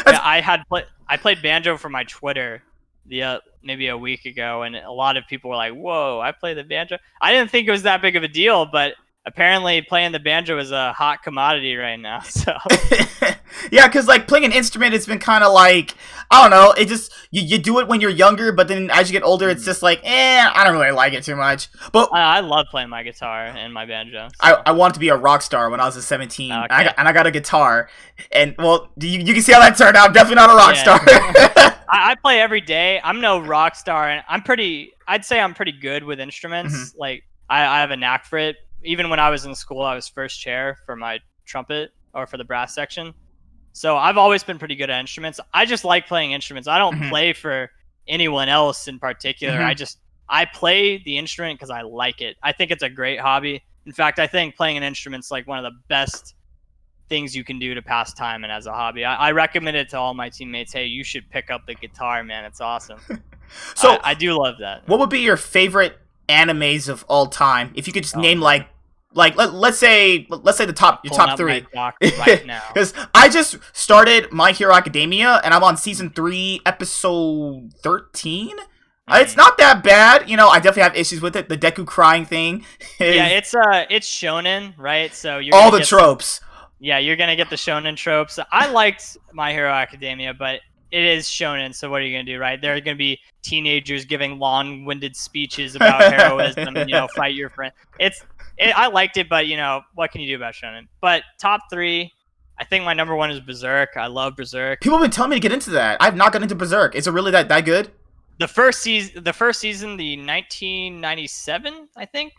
Yeah, I played banjo for my Twitter maybe a week ago, and a lot of people were like, "Whoa, I play the banjo." I didn't think it was that big of a deal, but apparently playing the banjo is a hot commodity right now. So yeah, because like playing an instrument, it's been kind of like, I don't know, it just you do it when you're younger, but then as you get older, it's just like, I don't really like it too much. But I love playing my guitar and my banjo. So. I wanted to be a rock star when I was 17, okay. and I got a guitar, and well, you can see how that turned out. I'm definitely not a rock star. I play every day. I'm no rock star, and I'd say I'm pretty good with instruments. Like I have a knack for it. Even when I was in school, I was first chair for my trumpet or for the brass section. So I've always been pretty good at instruments. I just like playing instruments. I don't play for anyone else in particular. I play the instrument because I like it. I think it's a great hobby. In fact, I think playing an instrument's like one of the best things you can do to pass time and as a hobby. I recommend it to all my teammates. Hey, you should pick up the guitar, man. It's awesome. So I do love that. What would be your favorite animes of all time? If you could just name like let's say the top your top 3 right now. Because I just started My Hero Academia and I'm on season 3 episode 13. It's not that bad, I definitely have issues with it. The Deku crying thing it's shonen, right? So you're all the tropes. You're gonna get the shonen tropes. I liked My Hero Academia, but it is shonen, so what are you going to do, right? There are going to be teenagers giving long-winded speeches about heroism, fight your friend. I liked it, but, what can you do about shonen? But top 3, I think my number 1 is Berserk. I love Berserk. People have been telling me to get into that. I've not gotten into Berserk. Is it really that good? The first season, the 1997, I think,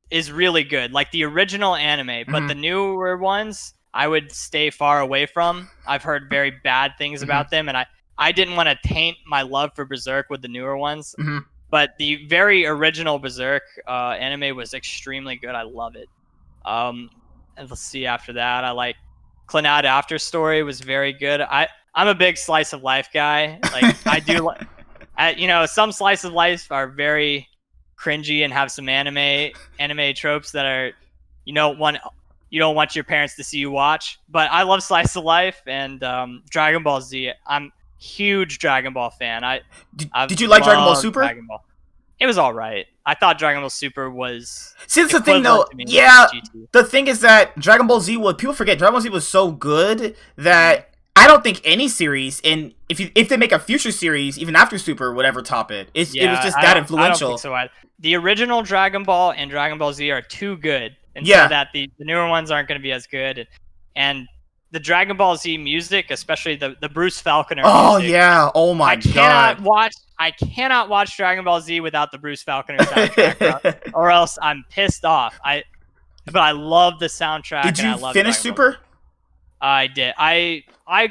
is really good. Like the original anime, but the newer ones I would stay far away from. I've heard very bad things about them, and I didn't want to taint my love for Berserk with the newer ones. But the very original Berserk anime was extremely good. I love it. And let's see, after that, I like Clannad After Story was very good. I'm a big slice of life guy. Like I do like, some slice of life are very cringy and have some anime tropes that are, you don't want your parents to see you watch. But I love slice of life and Dragon Ball Z. I'm huge Dragon Ball fan. Did you like Dragon Ball Super? Dragon Ball. It was all right. I thought Dragon Ball Super was. See, that's the thing, though. Yeah, the thing is that Dragon Ball Z people forget Dragon Ball Z was so good that I don't think any series, and if they make a future series, even after Super, would ever top it. It was just that influential. I don't think so. The original Dragon Ball and Dragon Ball Z are too good, and so that the newer ones aren't going to be as good. And the Dragon Ball Z music, especially the Bruce Falconer. Oh music, yeah! Oh my god! I cannot watch Dragon Ball Z without the Bruce Falconer soundtrack, or else I'm pissed off. But I love the soundtrack. Did you finish Super? I did. I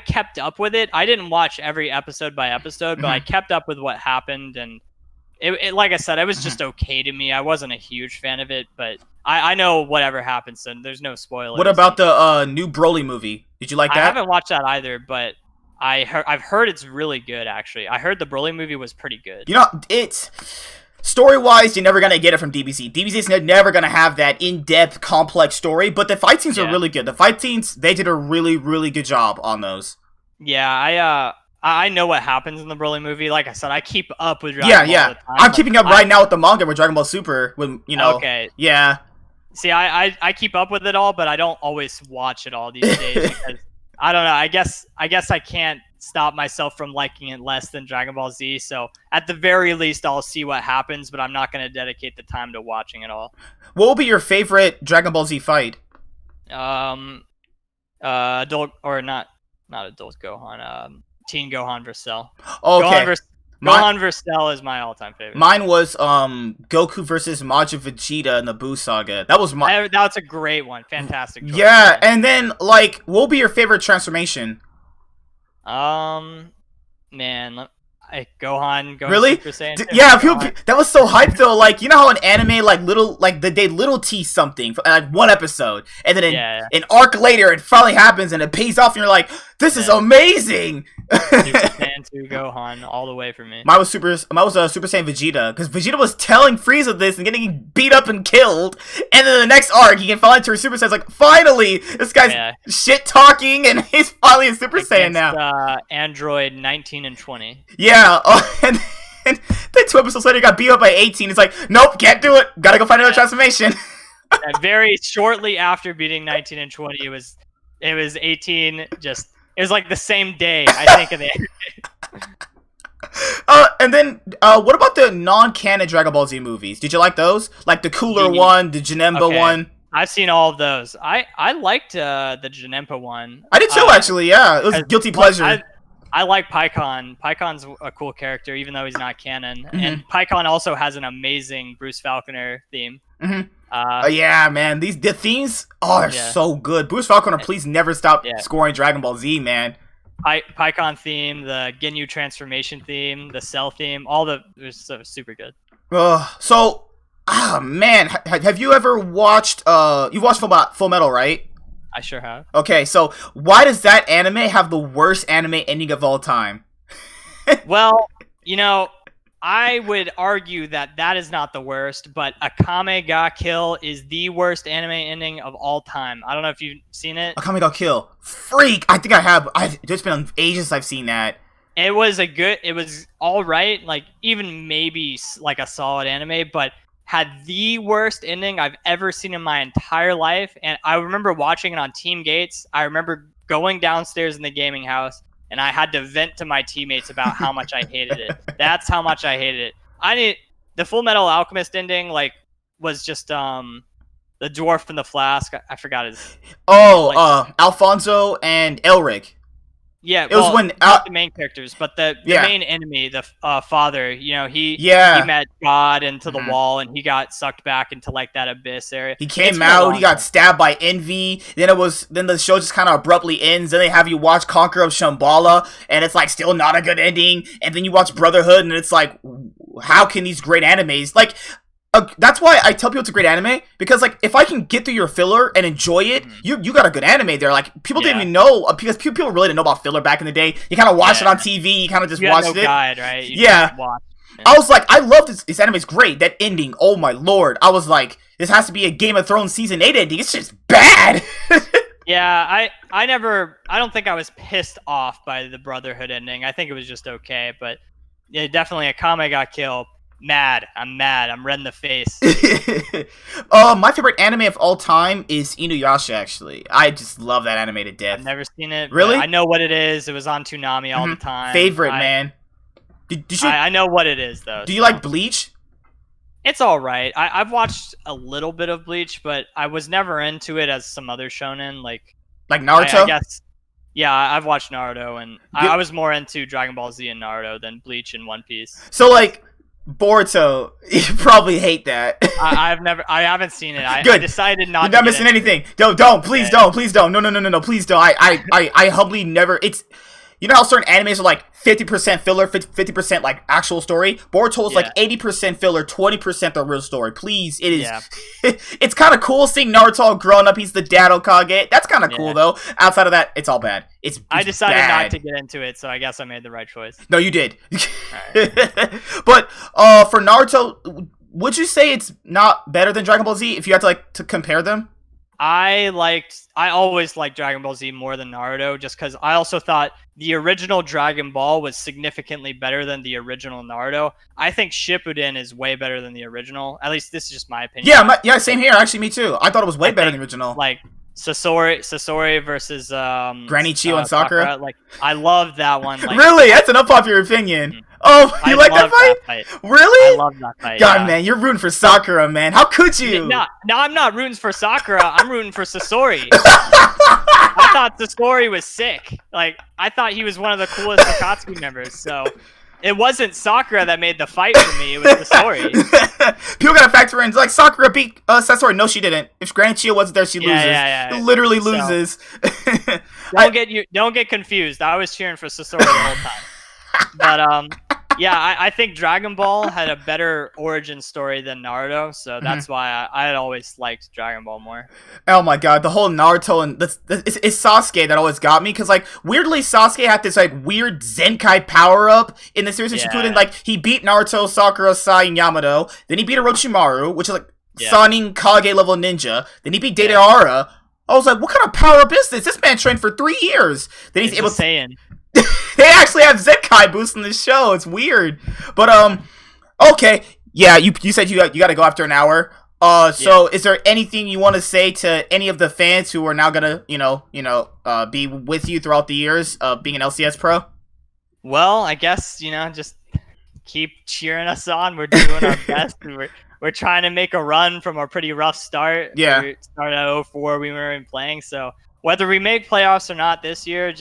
kept up with it. I didn't watch every episode by episode, but I kept up with what happened, and it like I said, it was just okay to me. I wasn't a huge fan of it, but I know whatever happens, so there's no spoilers. What about the new Broly movie? Did you like that? I haven't watched that either, but I've heard it's really good, actually. I heard the Broly movie was pretty good. It's story-wise, you're never gonna get it from DBZ. DBZ's never gonna have that in-depth, complex story, but the fight scenes are really good. The fight scenes, they did a really, really good job on those. Yeah, I know what happens in the Broly movie. Like I said, I keep up with Dragon Ball all the time. I'm keeping up right now with the manga with Dragon Ball Super. Okay. Yeah. See, I keep up with it all, but I don't always watch it all these days because I don't know. I guess I can't stop myself from liking it less than Dragon Ball Z. So at the very least, I'll see what happens, but I'm not going to dedicate the time to watching it all. What will be your favorite Dragon Ball Z fight? Adult or not adult Gohan. Teen Gohan versus Cell. Okay. Gohan versus Cell is my all-time favorite. Mine was Goku versus Majin Vegeta in the Buu Saga. That was my. That's a great one. Fantastic choice. Yeah, and then like, what will be your favorite transformation? Man, Gohan really? Super Saiyan. Yeah, that was so hyped though. Like, you know how in anime, like they little tease something for like one episode, and then an arc later, it finally happens and it pays off, and you're like, this is amazing. Super Saiyan 2 Gohan all the way for me. Mine was Super Saiyan Vegeta, because Vegeta was telling Frieza this and getting beat up and killed, and then the next arc he can finally turn Super Saiyan. It's like, finally, this guy's shit talking and he's finally a Super Saiyan now. Android 19 and 20. Yeah, and then 2 episodes later he got beat up by 18. It's like, nope, can't do it. Gotta go find another transformation. Very shortly after beating 19 and 20, it was 18. It was like the same day, I think, of the and then, what about the non-canon Dragon Ball Z movies? Did you like those? Like the Cooler one, the Janemba one? I've seen all of those. I liked the Janemba one. I did too, actually, yeah. It was guilty pleasure. I like Pycon. Pycon's a cool character, even though he's not canon. Mm-hmm. And Pycon also has an amazing Bruce Falconer theme. Mm-hmm. Yeah, man. The themes are so good. Bruce Falconer, please never stop scoring Dragon Ball Z, man. Pycon theme, the Ginyu transformation theme, the Cell theme, it was so super good. So, man, have you ever watched, you've watched Full Metal, right? I sure have. Okay, so why does that anime have the worst anime ending of all time? Well, I would argue that is not the worst, but Akame ga Kill is the worst anime ending of all time. I don't know if you've seen it. Akame ga Kill. Freak! I think I have. It's been ages since I've seen that. It was all right, like even maybe like a solid anime, but had the worst ending I've ever seen in my entire life. And I remember watching it on Team Gates. I remember going downstairs in the gaming house, and I had to vent to my teammates about how much I hated it. That's how much I hated it. The Full Metal Alchemist ending, like, was just the dwarf in the flask. I forgot his. Alfonso and Elric. Yeah, it was when not the main characters, but the main enemy, the father. He met God into the wall, and he got sucked back into like that abyss area. He came out. He got stabbed by Envy. Then the show just kind of abruptly ends. Then they have you watch Conqueror of Shambhala, and it's like still not a good ending. And then you watch Brotherhood, and it's like, how can these great animes like? That's why I tell people it's a great anime, because like if I can get through your filler and enjoy it, you got a good anime there. Like people didn't even know, because people really didn't know about filler back in the day. You kind of watched it on TV, you kind of just watched it. Guide, right? I was like, I love this anime. It's great. That ending, oh my lord! I was like, this has to be a Game of Thrones season 8 ending. It's just bad. Yeah, I don't think I was pissed off by the Brotherhood ending. I think it was just okay, but yeah, definitely Akame ga Kill. I'm mad. I'm red in the face. My favorite anime of all time is Inuyasha, actually. I just love that anime to death. I've never seen it. Really? I know what it is. It was on Toonami all the time. Favorite, man. I know what it is, though. Do you like Bleach? It's all right. I've watched a little bit of Bleach, but I was never into it as some other shonen. Like Naruto? I guess. Yeah, I've watched Naruto, and I was more into Dragon Ball Z and Naruto than Bleach and One Piece. So, like, Boruto, you probably hate that. I haven't seen it. I decided not. You're not missing anything. Don't, please don't. No, please don't. I humbly never. It's, you know how certain animes are like 50% filler, 50% like actual story. Boruto is like 80% filler, 20% the real story. Please, it is. Yeah. It's kind of cool seeing Naruto all grown up. He's the dad Hokage. That's kind of cool though. Outside of that, it's all bad. I decided bad. not to get into it, so I guess I made the right choice. No, you did. But for Naruto, would you say it's not better than Dragon Ball Z if you had to compare them? I always liked Dragon Ball Z more than Naruto, just because I also thought the original Dragon Ball was significantly better than the original Naruto. I think Shippuden is way better than the original. At least this is just my opinion. Yeah, same here. Actually, me too. I thought it was way better than the original. Like, Sasori versus Granny Chiyo and Sakura. Like, I love that one. Like, really? That's an unpopular opinion. Oh, you like that fight? Really? I love that fight. God, man, you're rooting for Sakura, man. How could you? No, I'm not rooting for Sakura. I'm rooting for Sasori. I thought Sasori was sick. Like, I thought he was one of the coolest Akatsuki members. So it wasn't Sakura that made the fight for me. It was Sasori. People gotta factor in, like, Sakura beat Sasori. No, she didn't. If Granny Chiyo wasn't there, she loses. Yeah. Literally loses. Don't get confused. I was cheering for Sasori the whole time. But yeah, I think Dragon Ball had a better origin story than Naruto, so that's why I had always liked Dragon Ball more. Oh my god, the whole Naruto and it's Sasuke that always got me, because, like, weirdly Sasuke had this, like, weird Zenkai power-up in the series of Shippuden. Like, he beat Naruto, Sakura, Sai, and Yamato, then he beat Orochimaru, which is, like, Sannin Kage level ninja, then he beat Deidara. I was like, what kind of power-up is this? This man trained for 3 years. Then he's able to... They actually have Zenkai boosts in the show. It's weird. But, okay. Yeah, you said you got to go after an hour. So is there anything you want to say to any of the fans who are now going to, be with you throughout the years of being an LCS pro? Well, I guess, just keep cheering us on. We're doing our best. We're trying to make a run from a pretty rough start. Yeah. We started at 04. We weren't playing. So whether we make playoffs or not this year,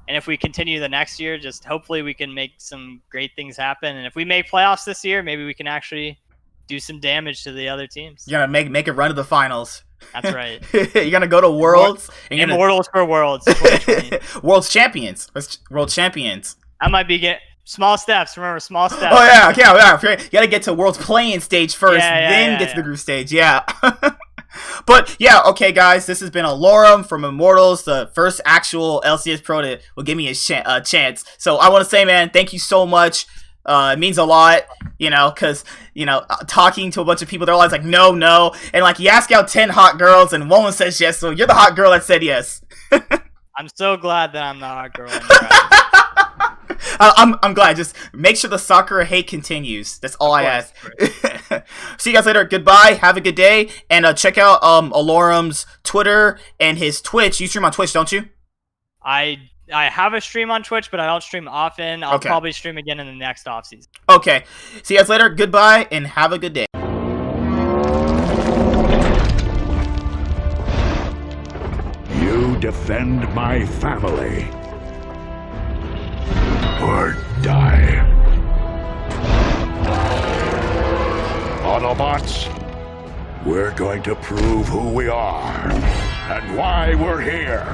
and if we continue the next year, just hopefully we can make some great things happen. And if we make playoffs this year, maybe we can actually do some damage to the other teams. You're going to make a run to the finals. That's right. You're going to go to Worlds. Immortals for Worlds 2020. World Champions. World Champions. I might be small steps. Remember, small steps. Oh, yeah. You got to get to World's playing stage first, then get to the group stage. Yeah. But yeah, okay, guys, this has been a Lorem from Immortals, the first actual LCS pro that will give me a chance. So I want to say, man, thank you so much. It means a lot, because, talking to a bunch of people, they're always like, no, and, like, you ask out 10 hot girls, and one says yes, so you're the hot girl that said yes. I'm so glad that I'm the hot girl. I'm glad. Just make sure the Sakura hate continues. That's all I ask. See you guys later. Goodbye. Have a good day. And check out Alorum's Twitter and his Twitch. You stream on Twitch, don't you? I have a stream on Twitch, but I don't stream often. I'll probably stream again in the next offseason. Okay. See you guys later. Goodbye, and have a good day. You defend my family. Or die. Autobots, we're going to prove who we are and why we're here.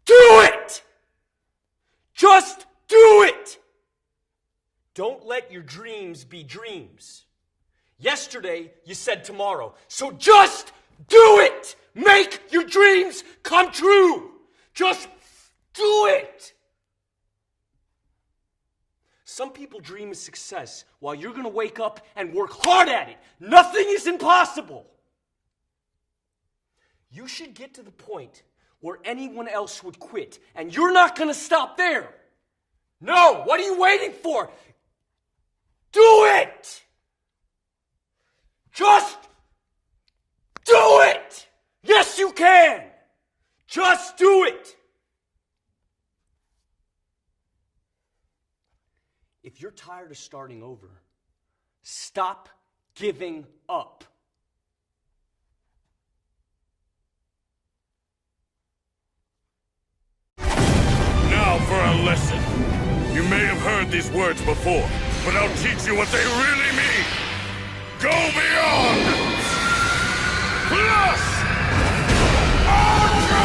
Do it! Just do it! Don't let your dreams be dreams. Yesterday, you said tomorrow. So just do it! Make your dreams come true! Just do it! Some people dream of success while you're gonna wake up and work hard at it. Nothing is impossible. You should get to the point where anyone else would quit, and you're not gonna stop there. No, what are you waiting for? Do it! Just do it! Yes, you can! Just do it! If you're tired of starting over, stop giving up. Now for a lesson. You may have heard these words before, but I'll teach you what they really mean. Go beyond! Plus! Ultra!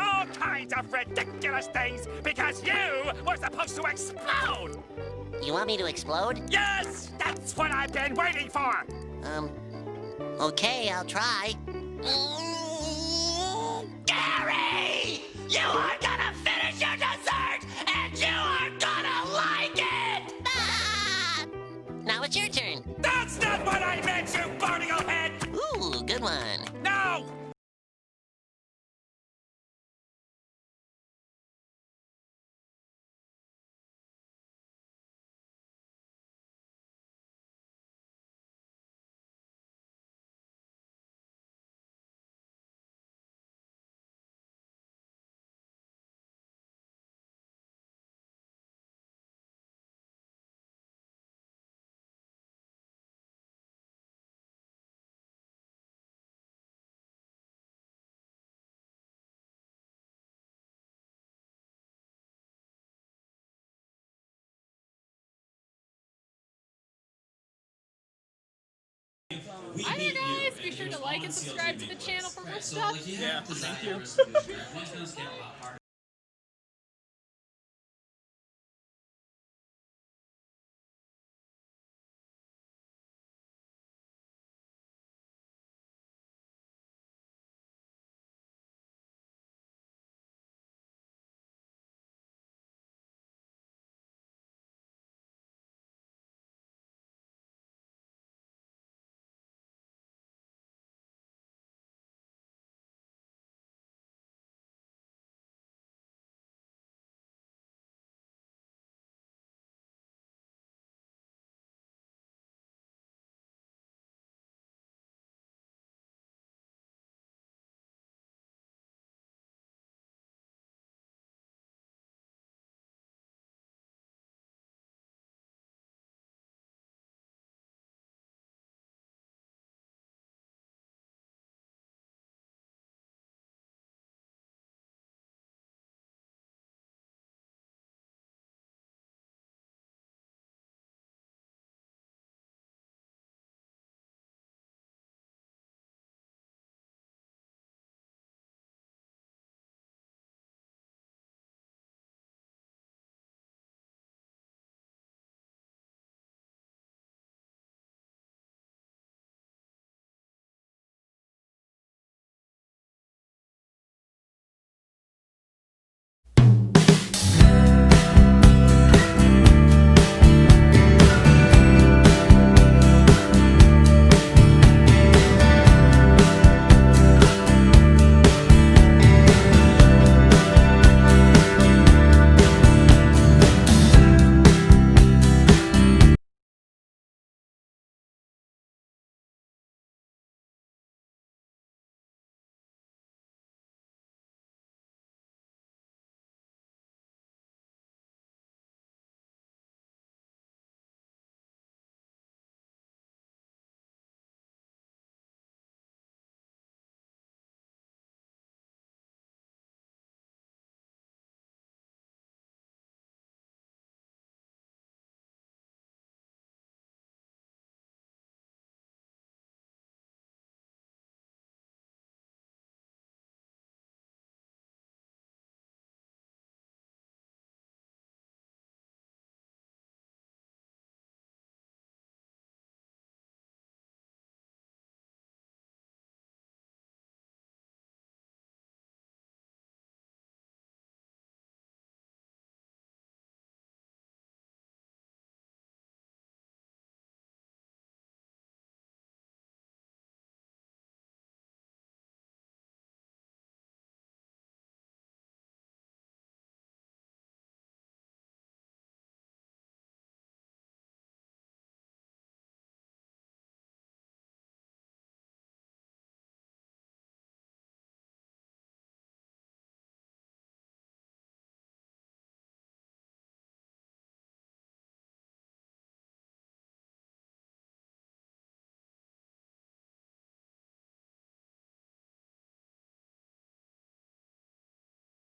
All kinds of ridiculous things because you were supposed to explode! You want me to explode? Yes! That's what I've been waiting for! Okay, I'll try. Gary! You are gonna finish your dessert and you are gonna like it! Ah! Now it's your turn. That's not what I meant, you barnacle head! Ooh, good one. No! Hi there guys, be sure to like and subscribe to the channel for more stuff. Yeah, thank you.